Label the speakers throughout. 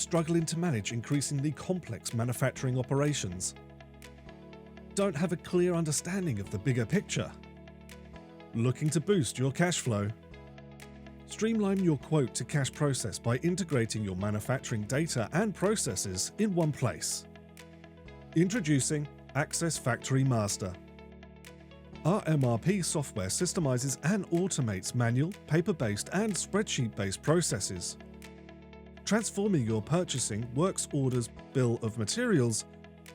Speaker 1: struggling to manage increasingly complex manufacturing operations? Don't have a clear understanding of the bigger picture? Looking to boost your cash flow? Streamline your quote-to-cash process by integrating your manufacturing data and processes in one place. Introducing Access FactoryMaster. Our MRP software systemizes and automates manual, paper-based and spreadsheet-based processes, transforming your purchasing, works orders, bill of materials,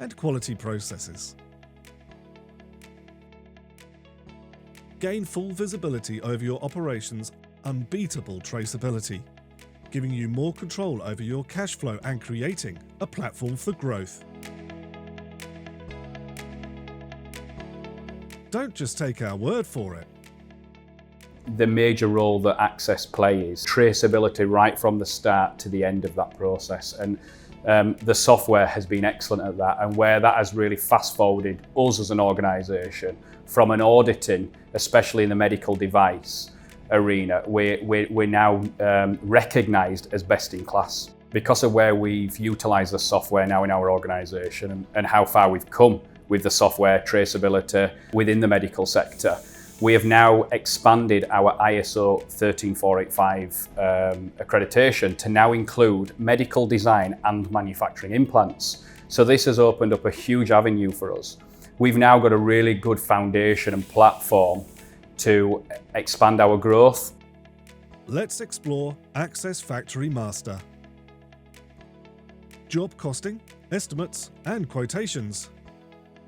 Speaker 1: and quality processes. Gain full visibility over your operations, unbeatable traceability, giving you more control over your cash flow and creating a platform for growth. Don't just take our word for it.
Speaker 2: The major role that Access plays is traceability right from the start to the end of that process, and the software has been excellent at that, and where that has really fast forwarded us as an organisation from an auditing, especially in the medical device arena, we're now recognised as best in class because of where we've utilised the software now in our organisation and how far we've come with the software traceability within the medical sector. We have now expanded our ISO 13485 accreditation to now include medical design and manufacturing implants. So this has opened up a huge avenue for us. We've now got a really good foundation and platform to expand our growth.
Speaker 1: Let's explore Access FactoryMaster. Job costing, estimates, and quotations.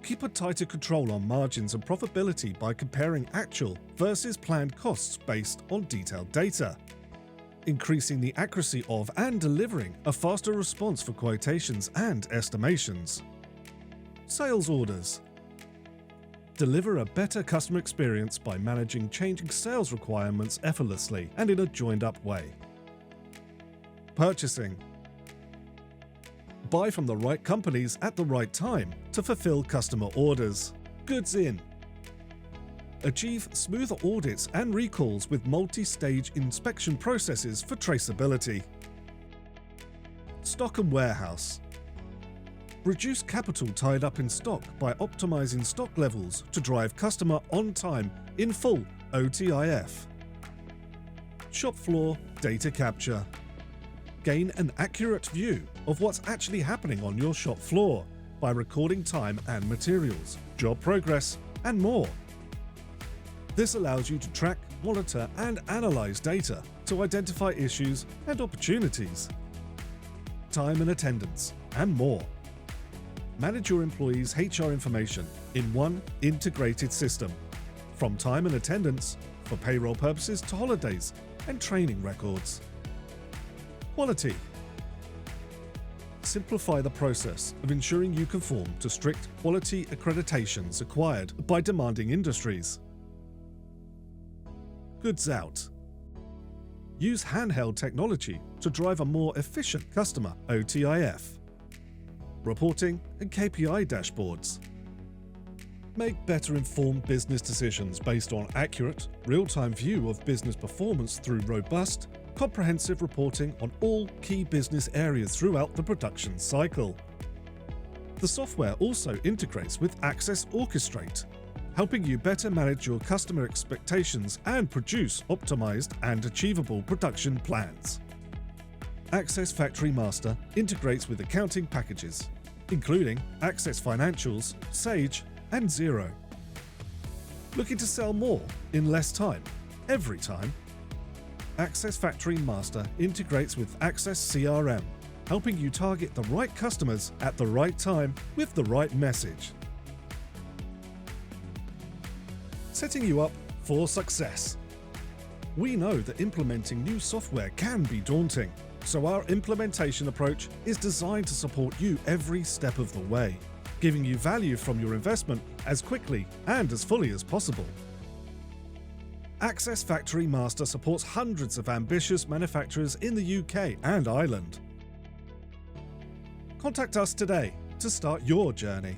Speaker 1: Keep a tighter control on margins and profitability by comparing actual versus planned costs based on detailed data. Increasing the accuracy of and delivering a faster response for quotations and estimations. Sales orders. Deliver a better customer experience by managing changing sales requirements effortlessly and in a joined-up way. Purchasing. Buy from the right companies at the right time to fulfill customer orders. Goods in. Achieve smoother audits and recalls with multi-stage inspection processes for traceability. Stock and warehouse. Reduce capital tied up in stock by optimizing stock levels to drive customer on time in full OTIF. Shop floor data capture. Gain an accurate view of what's actually happening on your shop floor by recording time and materials, job progress, and more. This allows you to track, monitor, and analyze data to identify issues and opportunities. Time and attendance, and more. Manage your employees' HR information in one integrated system, from time and attendance for payroll purposes to holidays and training records. Quality. Simplify the process of ensuring you conform to strict quality accreditations acquired by demanding industries. Goods out. Use handheld technology to drive a more efficient customer OTIF. Reporting and KPI dashboards. Make better informed business decisions based on accurate, real-time view of business performance through robust, comprehensive reporting on all key business areas throughout the production cycle. The software also integrates with Access Orchestrate, helping you better manage your customer expectations and produce optimized and achievable production plans. Access FactoryMaster integrates with accounting packages, including Access Financials, Sage, and Xero. Looking to sell more in less time, every time? Access FactoryMaster integrates with Access CRM, helping you target the right customers at the right time with the right message. Setting you up for success. We know that implementing new software can be daunting, so our implementation approach is designed to support you every step of the way, giving you value from your investment as quickly and as fully as possible. Access FactoryMaster supports hundreds of ambitious manufacturers in the UK and Ireland. Contact us today to start your journey.